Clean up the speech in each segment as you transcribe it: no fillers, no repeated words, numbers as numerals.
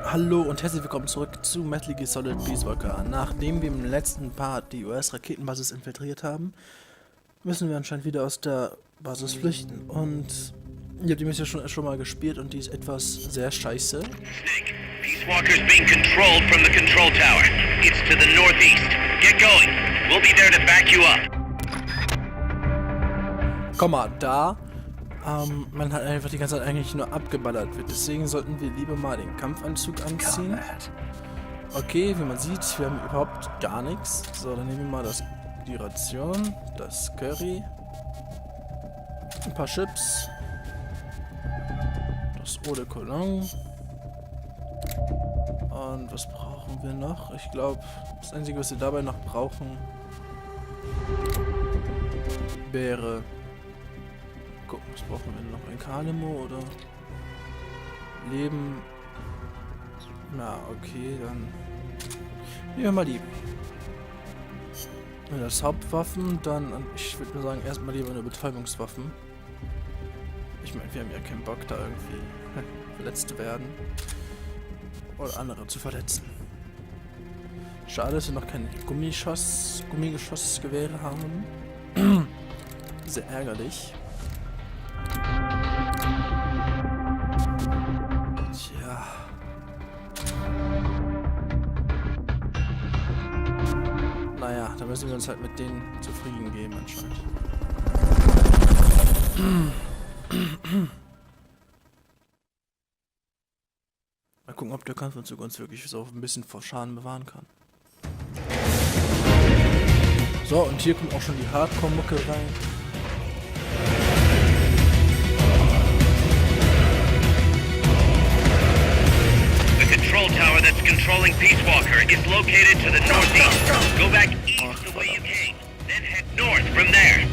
Hallo und herzlich willkommen zurück zu Metal Gear Solid Peace Walker. Nachdem wir im letzten Part die US-Raketenbasis infiltriert haben, müssen wir anscheinend wieder aus der Basis flüchten. Und ihr habt die Mission schon mal gespielt und die ist etwas sehr scheiße. Snake, Peace Walker's being controlled from the control tower. It's to the northeast. Get going. We'll be there to back you up. Komm mal, da man hat einfach die ganze Zeit eigentlich nur abgeballert wird. Deswegen sollten wir lieber mal den Kampfanzug anziehen. Okay, wie man sieht, wir haben überhaupt gar nichts. So, dann nehmen wir mal die Ration, das Curry, ein paar Chips, das Eau de Cologne. Und was brauchen wir noch? Ich glaube, das Einzige, was wir dabei noch brauchen, wäre... Gucken, was brauchen wir noch? Ein Kalemo oder Leben? Na, okay, dann nehmen wir mal die. Das Hauptwaffen, dann, ich würde mal sagen, erstmal lieber eine Betäubungswaffen. Ich meine, wir haben ja keinen Bock, da irgendwie verletzt zu werden. Oder andere zu verletzen. Schade, dass wir noch keine Gummigeschossgewehre haben. Sehr ärgerlich. Tja. Naja, da müssen wir uns halt mit denen zufrieden geben anscheinend. Mal gucken, ob der Kampfanzug uns wirklich so ein bisschen vor Schaden bewahren kann. So, und hier kommt auch schon die Hardcore-Mucke rein. Control tower that's controlling Peace Walker is located to the northeast. Go back east the way you came, then head north from there.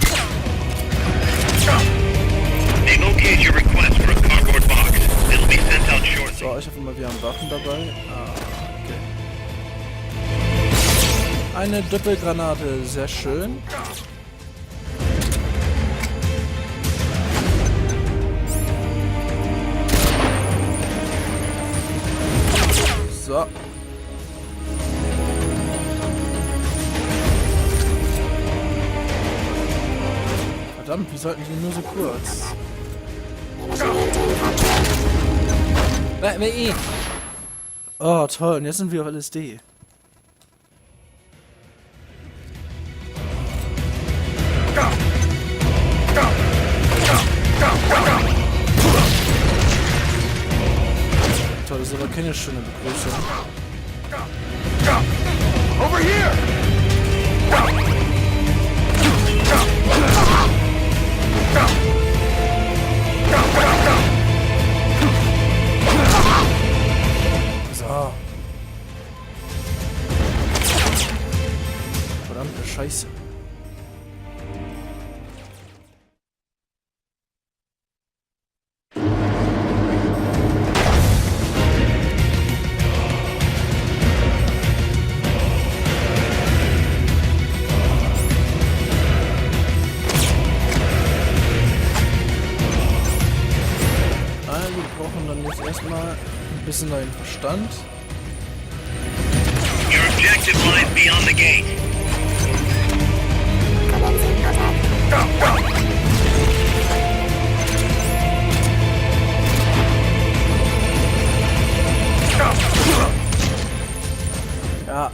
They locate your request for a cardboard box. It'll be sent out shortly. So, ich hoffe mal, wir haben Waffen dabei. Okay. Eine Doppelgranate, sehr schön. So. Verdammt, wie sollten die nur so kurz? Oh, toll, und jetzt sind wir auf LSD. Toll, das ist aber keine schöne Begrüßung. Over here! So. Verdammte Scheiße. Erstmal ein bisschen neuen Verstand. Your objective lies beyond the gate. Ja.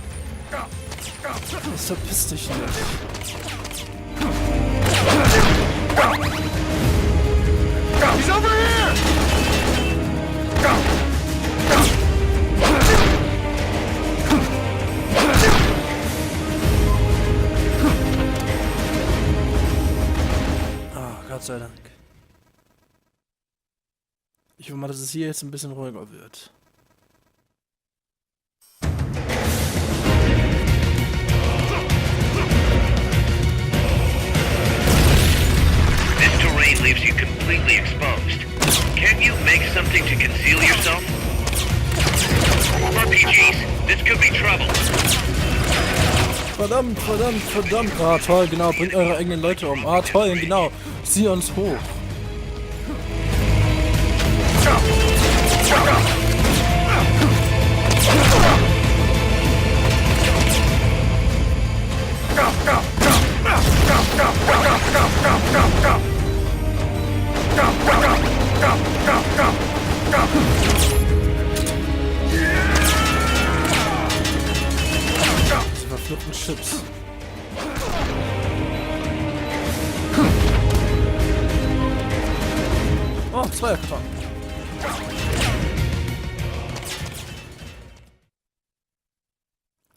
Das verpiss dich nicht. He's over here! Gott sei Dank. Ich hoffe mal, dass es hier jetzt ein bisschen ruhiger wird. This terrain leaves you completely exposed. Can you make something to conceal yourself? RPGs, this could be trouble. Verdammt, verdammt, verdammt. Ah, toll, genau. Bringt eure eigenen Leute um. Ah, toll, genau. Zieh uns hoch.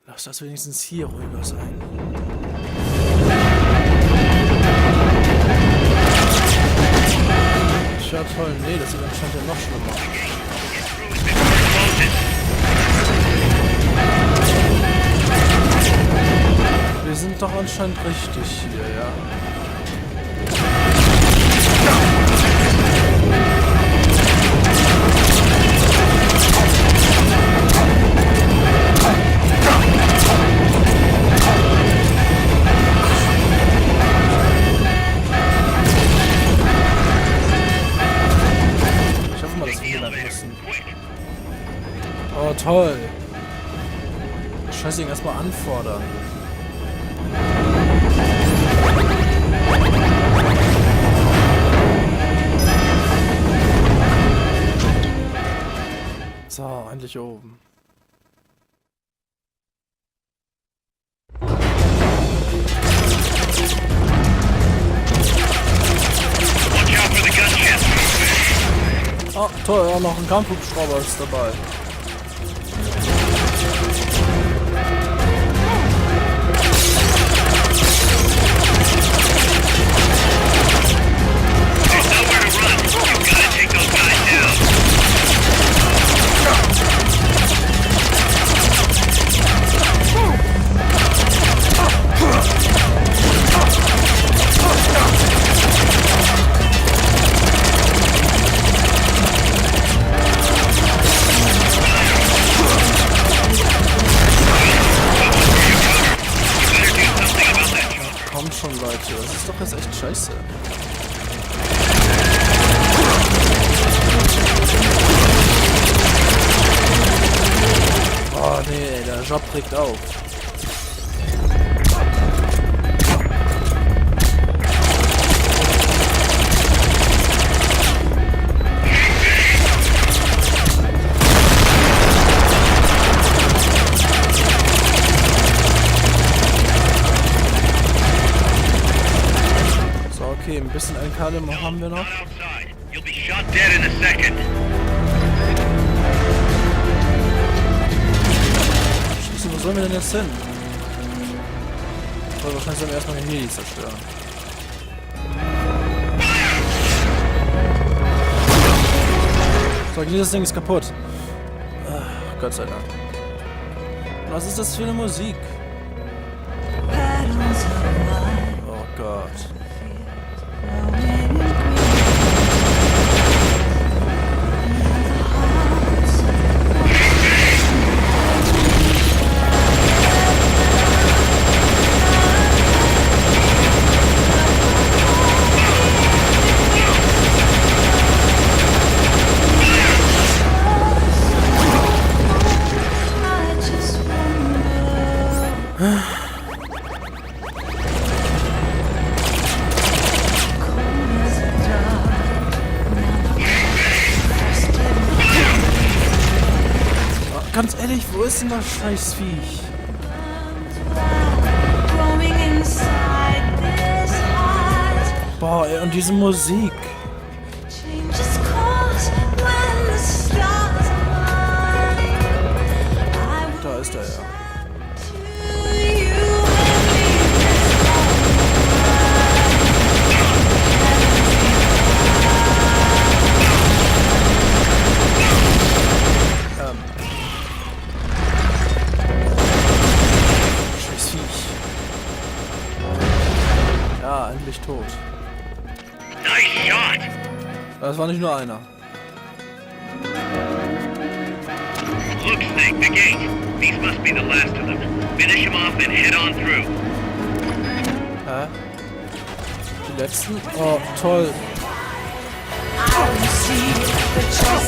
Lass das wenigstens hier ruhiger sein. Ja toll, nee, das sieht anscheinend ja noch schlimmer. Wir sind doch anscheinend richtig hier, ja. Oh, toll. Scheiße, ihn erstmal anfordern. So, endlich oben. Oh, toll, auch noch ein Kampfhubschrauber ist dabei. Schon, Leute, das ist doch jetzt echt scheiße. Oh nee, der Job regt auf. Okay, ein bisschen LK-Limo haben wir noch. Scheiße, wo sollen wir denn jetzt hin? So, wahrscheinlich sollen wir erstmal den Heli zerstören. So, dieses Ding ist kaputt. Ach, Gott sei Dank. Was ist das für eine Musik? Oh Gott. Ganz ehrlich, wo ist denn das scheiß Viech? Boah, ey, und diese Musik. Da ist er ja. Ja, endlich tot. Nice shot. Das war nicht nur einer. Look, Snake, the gate. These must be the last of them. Finish them off and head on through. Hä? Die letzten? Oh, toll. Sorry.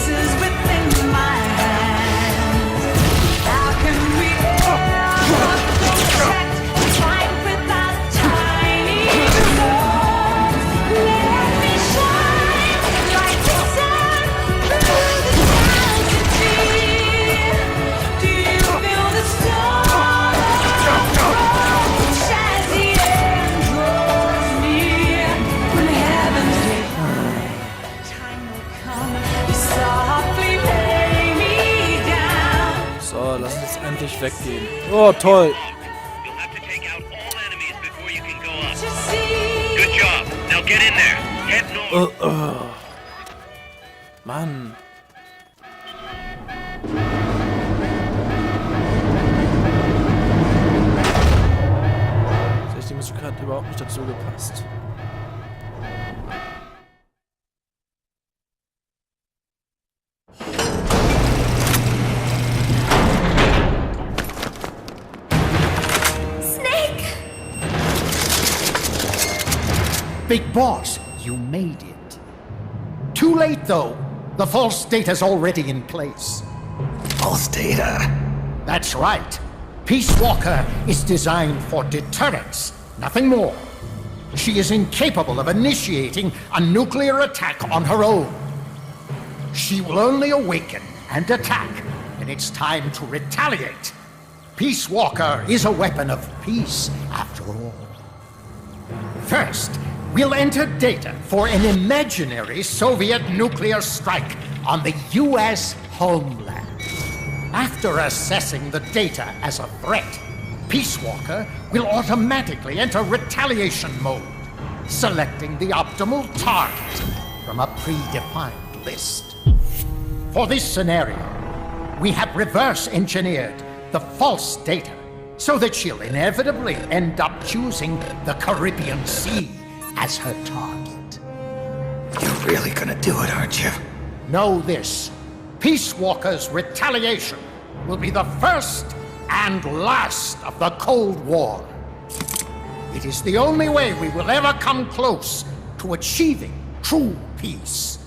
nicht weggehen. Oh, toll. You'll have to take out all enemies before you can go up. Good job. Now get in there. Head north. Mann. Die Musik hat überhaupt nicht dazu gepasst. Big Boss, you made it. Too late, though. The false data's already in place. False data? That's right. Peace Walker is designed for deterrence, nothing more. She is incapable of initiating a nuclear attack on her own. She will only awaken and attack when it's time to retaliate. Peace Walker is a weapon of peace, after all. First, we'll enter data for an imaginary Soviet nuclear strike on the U.S. homeland. After assessing the data as a threat, Peace Walker will automatically enter retaliation mode, selecting the optimal target from a predefined list. For this scenario, we have reverse engineered the false data so that she'll inevitably end up choosing the Caribbean Sea as her target. You're really gonna do it, aren't you? Know this. Peace Walker's retaliation will be the first and last of the Cold War. It is the only way we will ever come close to achieving true peace.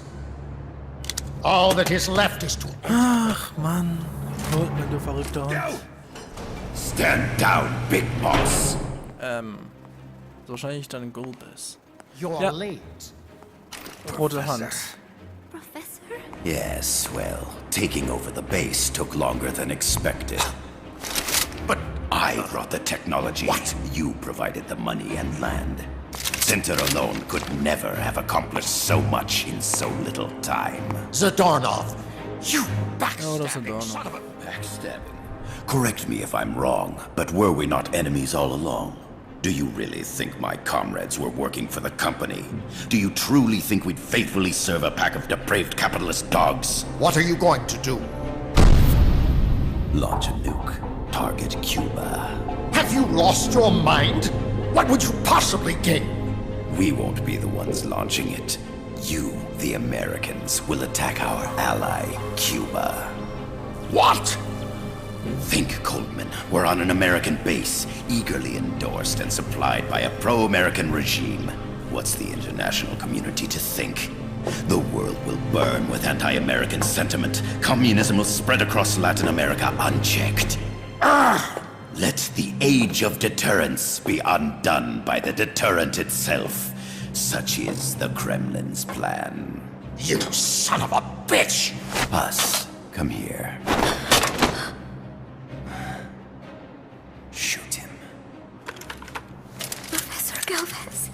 All that is left is to... Ach, Mann. Wenn du verrückter Hund. Stand down, Big Boss. Wahrscheinlich dann Golbes. You're Ja. late. Rote Hand. Professor? Yes, well, taking over the base took longer than expected. But I brought the technology. What? You provided the money and land. Center alone could never have accomplished so much in so little time. Zadornov, you Oh, das ist backstabbing Zadornov. son of a... Backstabbing. Correct me if I'm wrong, but were we not enemies all along? Do you really think my comrades were working for the company? Do you truly think we'd faithfully serve a pack of depraved capitalist dogs? What are you going to do? Launch a nuke. Target Cuba. Have you lost your mind? What would you possibly gain? We won't be the ones launching it. You, the Americans, will attack our ally, Cuba. What? Think, Coleman. We're on an American base, eagerly endorsed and supplied by a pro-American regime. What's the international community to think? The world will burn with anti-American sentiment. Communism will spread across Latin America unchecked. Let the age of deterrence be undone by the deterrent itself. Such is the Kremlin's plan. You son of a bitch! Us, come here. Shoot him. Professor Galvez.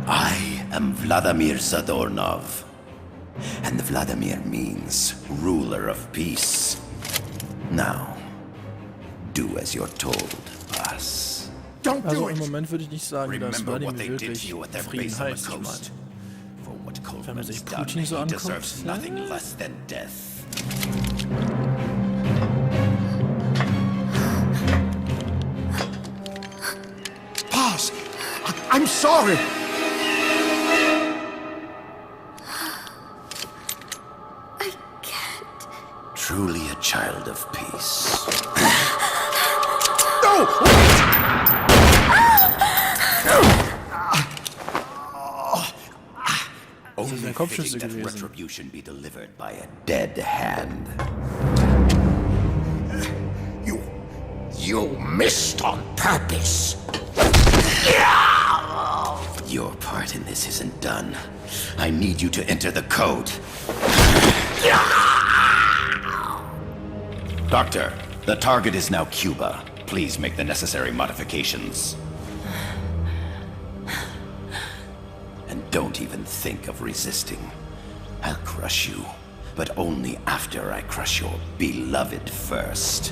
I am Vladimir Zadornov. And Vladimir means ruler of peace. Now, do as you're told, boss. Don't do Also it! im Moment würde ich nicht sagen, dass Remember what Vladimir they did to wirklich you at their Frieden base on the heißt. Ich meine, coast. For what man Coleman's sich done, Putin so he anguckt, deserves ja. nothing less than death. Boss, I'm sorry! I can't. Truly a child of peace. Only ein Kopfschüsse fitting that gewesen. retribution be delivered by a dead hand. You missed on purpose! Your part in this isn't done. I need you to enter the code. Doctor, the target is now Cuba. Please make the necessary modifications. And don't even think of resisting. I'll crush you. but only after I crush your beloved first.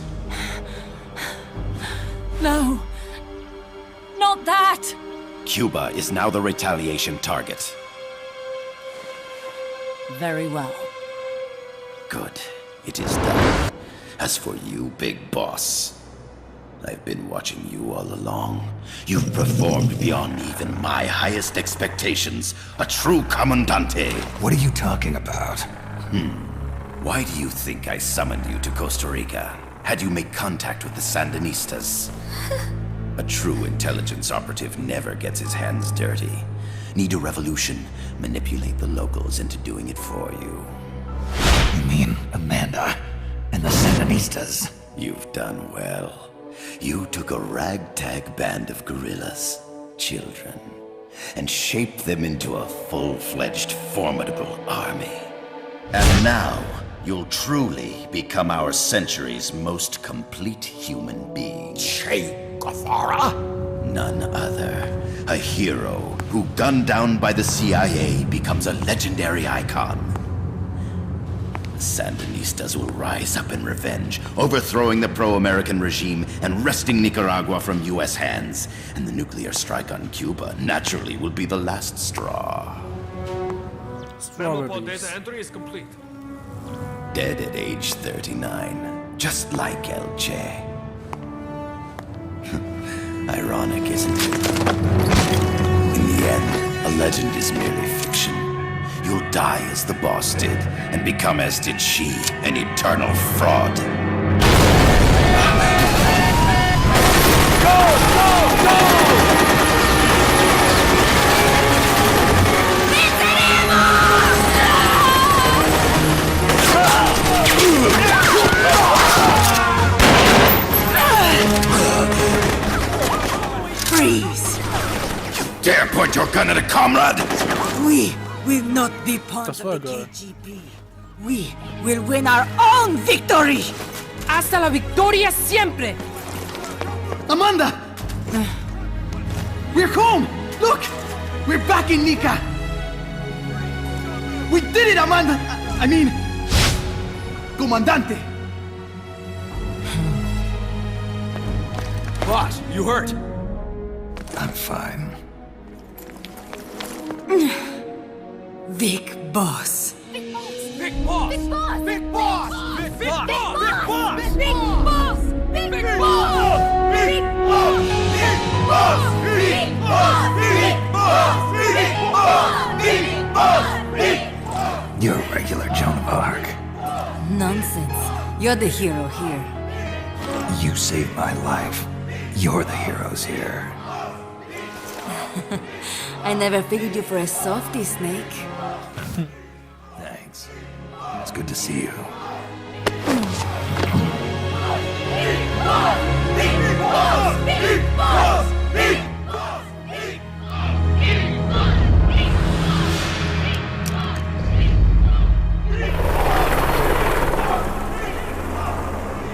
No. Not that! Cuba is now the retaliation target. Very well. Good. It is done. As for you, Big Boss, I've been watching you all along. You've performed beyond even my highest expectations. A true comandante. What are you talking about? Why do you think I summoned you to Costa Rica? Had you made contact with the Sandinistas? A true intelligence operative never gets his hands dirty. Need a revolution? Manipulate the locals into doing it for you. You mean Amanda and the Sandinistas? You've done well. You took a ragtag band of guerrillas, children, and shaped them into a full-fledged, formidable army. And now, you'll truly become our century's most complete human being. Che Guevara? None other. A hero who, gunned down by the CIA, becomes a legendary icon. The Sandinistas will rise up in revenge, overthrowing the pro-American regime and wresting Nicaragua from U.S. hands. And the nuclear strike on Cuba naturally will be the last straw. Strawberries. entry is complete. Dead at age 39, just like El Che. Ironic, isn't it? In the end, a legend is merely fiction. You'll die as the boss did, and become as did she, an eternal fraud. Freeze! Dare point your gun at a comrade? We will not be part Das of war the geil. KGB. We will win our own victory! Hasta la victoria siempre! Amanda! We're home! Look! We're back in Nica! We did it, Amanda! I mean... Comandante! Boss, you hurt? I'm fine. Big boss. Big boss! Big boss! Big boss! Big boss! boss! Big boss! Big boss! Big boss! Big Big boss! boss! Big boss! Big boss! Big boss! Big boss! You're a regular Joan of Arc. Nonsense. You're the hero here. You saved my life. You're the heroes here. I never figured you for a softie, Snake. Thanks. It's good to see you.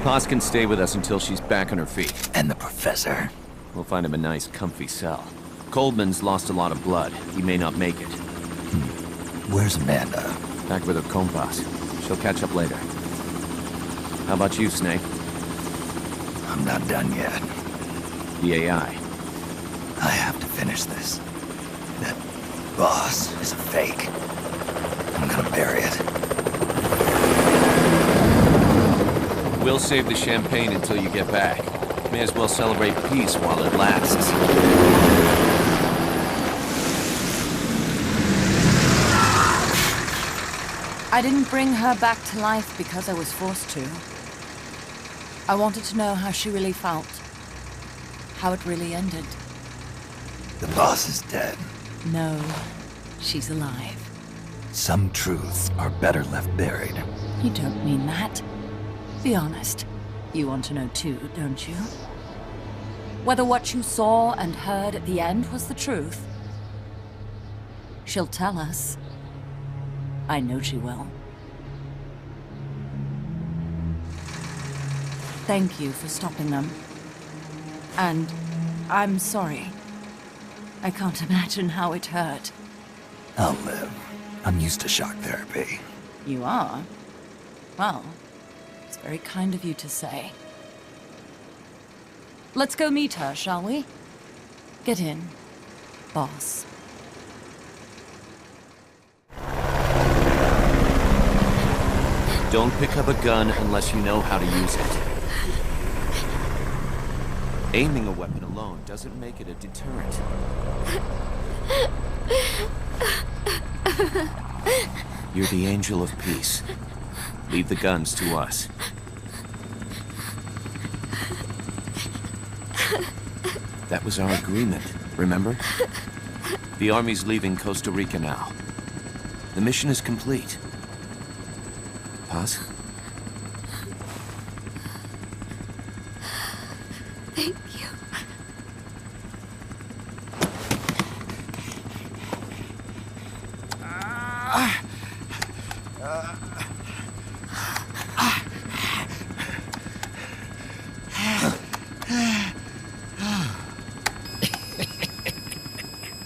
Paz can stay with us until she's back on her feet. And the professor. We'll find him a nice, comfy cell. Coldman's lost a lot of blood. He may not make it. Where's Amanda? Back with her compas. She'll catch up later. How about you, Snake? I'm not done yet. The AI. I have to finish this. That boss is a fake. I'm gonna bury it. We'll save the champagne until you get back. May as well celebrate peace while it lasts. I didn't bring her back to life because I was forced to. I wanted to know how she really felt. How it really ended. The boss is dead. No, she's alive. Some truths are better left buried. You don't mean that. Be honest. You want to know too, don't you? Whether what you saw and heard at the end was the truth. She'll tell us. I know she will. Thank you for stopping them. And I'm sorry. I can't imagine how it hurt. I'll live. I'm used to shock therapy. You are? Well, it's very kind of you to say. Let's go meet her, shall we? Get in, boss. Don't pick up a gun unless you know how to use it. Aiming a weapon alone doesn't make it a deterrent. You're the angel of peace. Leave the guns to us. That was our agreement, remember? The army's leaving Costa Rica now. The mission is complete. Paz? Thank you.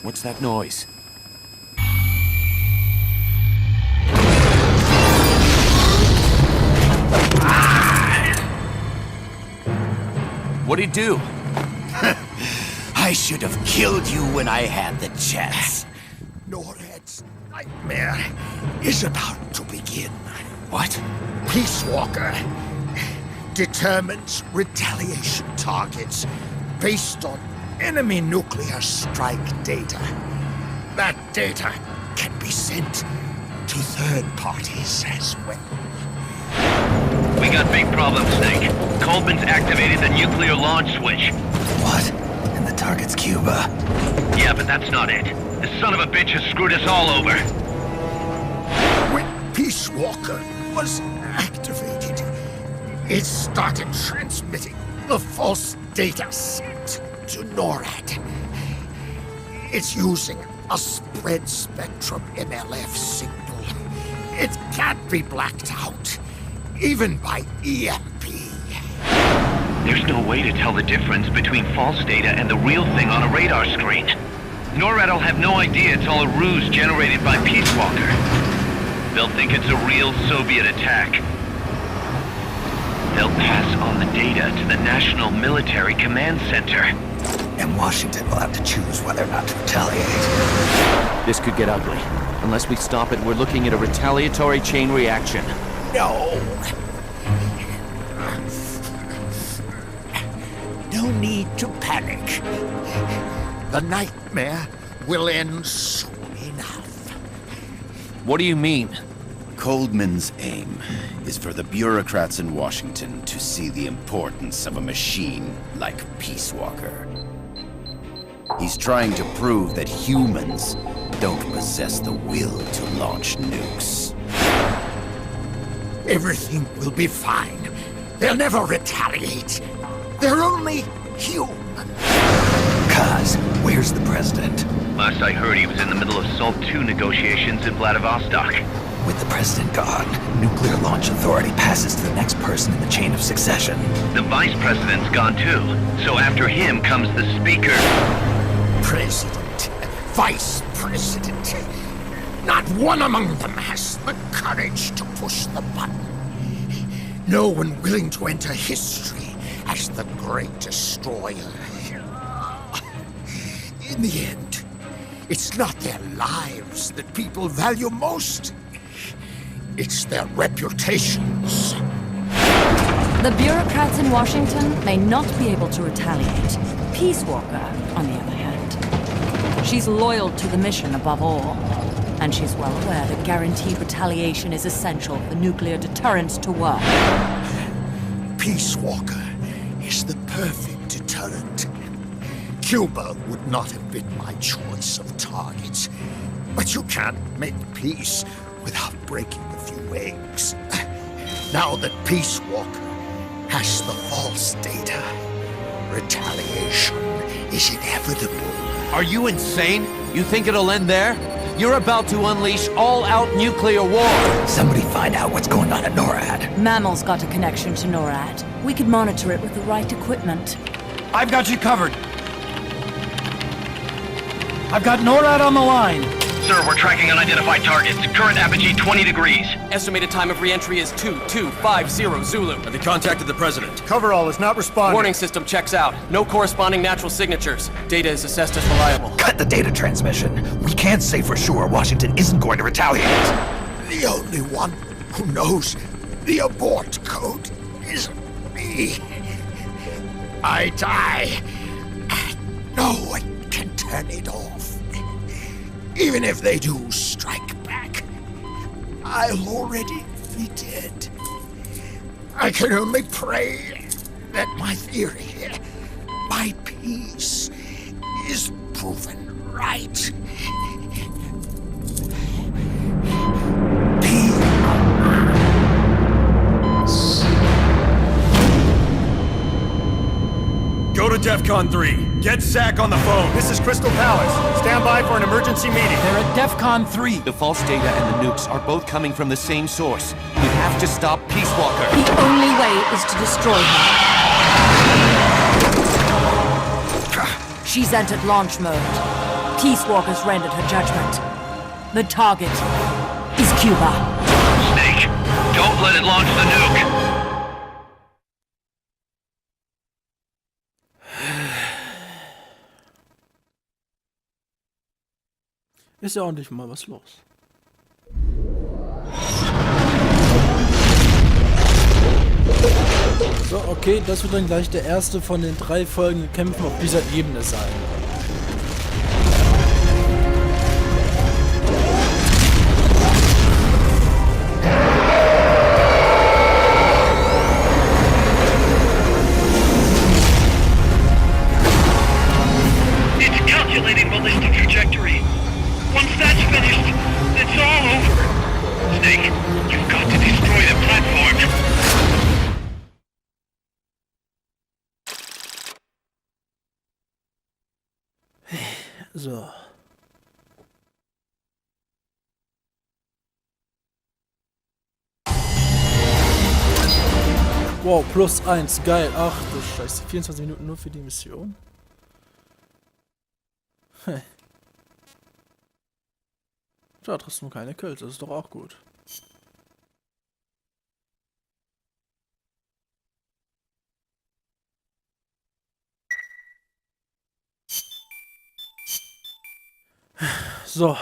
What's that noise? What'd he do? I should have killed you when I had the chance. Norred's nightmare is about to begin. What? Peace Walker determines retaliation targets based on enemy nuclear strike data. That data can be sent to third parties as well. We got big problems, Snake. Coleman's activated the nuclear launch switch. What? And the target's Cuba. Yeah, but that's not it. This son of a bitch has screwed us all over. When Peace Walker was activated, it started transmitting the false data set to NORAD. It's using a spread spectrum MLF signal. It can't be blacked out, even by EMP. There's no way to tell the difference between false data and the real thing on a radar screen. NORAD will have no idea it's all a ruse generated by Peace Walker. They'll think it's a real Soviet attack. They'll pass on the data to the National Military Command Center. And Washington will have to choose whether or not to retaliate. This could get ugly. Unless we stop it, we're looking at a retaliatory chain reaction. No. No need to panic. The nightmare will end soon enough. What do you mean? Coldman's aim is for the bureaucrats in Washington to see the importance of a machine like Peace Walker. He's trying to prove that humans don't possess the will to launch nukes. Everything will be fine. They'll never retaliate. They're only human. Kaz, where's the president? Last I heard, he was in the middle of SALT II negotiations in Vladivostok. With the president gone, Nuclear Launch Authority passes to the next person in the chain of succession. The vice president's gone too. So after him comes the speaker. President, vice president. Not one among them has the courage to push the button. No one willing to enter history as the great destroyer. In the end, it's not their lives that people value most. It's their reputations. The bureaucrats in Washington may not be able to retaliate. Peace Walker, on the other hand, she's loyal to the mission above all. And she's well aware that guaranteed retaliation is essential for nuclear deterrence to work. Peace Walker is the perfect deterrent. Cuba would not have been my choice of targets. But you can't make peace without breaking a few eggs. Now that Peace Walker has the false data, retaliation is inevitable. Are you insane? You think it'll end there? You're about to unleash all-out nuclear war! Somebody find out what's going on at NORAD. Mammal's got a connection to NORAD. We could monitor it with the right equipment. I've got you covered. I've got NORAD on the line. Sir, we're tracking unidentified targets. Current apogee 20 degrees. Estimated time of re-entry is 2250 Zulu. Have you contacted the president? Coverall is not responding. Warning system checks out. No corresponding natural signatures. Data is assessed as reliable. Cut the data transmission. We can't say for sure Washington isn't going to retaliate. The only one who knows the abort code is me. I die. No one can turn it off. Even if they do strike back, I'll already be dead. I can only pray that my theory, my peace, is proven right. Go to DEFCON 3. Get Zach on the phone. This is Crystal Palace. Stand by for an emergency meeting. They're at DEFCON 3. The false data and the nukes are both coming from the same source. We have to stop Peace Walker. The only way is to destroy her. She's entered launch mode. Peace Walker's rendered her judgment. The target is Cuba. Snake, don't let it launch the nuke. Ist ja ordentlich mal was los. So, okay, das wird dann gleich der erste von den 3 folgenden Kämpfen auf dieser Ebene sein. It's calculating ballistic trajectory. Once that's finished, it's all over. Snake, you've got to destroy the platform. So. Wow, +1, geil. Ach du Scheiße, 24 Minuten nur für die Mission. Hey. Ja, trotzdem keine Kills, das ist doch auch gut. So.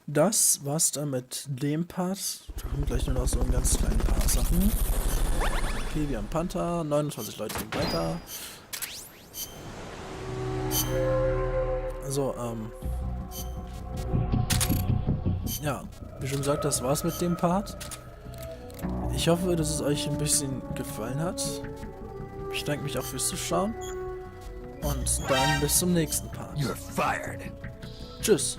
Das war's dann mit dem Part. Da kommen gleich nur noch so ein ganz kleinen paar Sachen. Okay, wir haben Panther, 29 Leute gehen weiter. So, ja, wie schon gesagt, das war's mit dem Part. Ich hoffe, dass es euch ein bisschen gefallen hat. Ich danke mich auch fürs Zuschauen. Und dann bis zum nächsten Part. You're fired. Tschüss.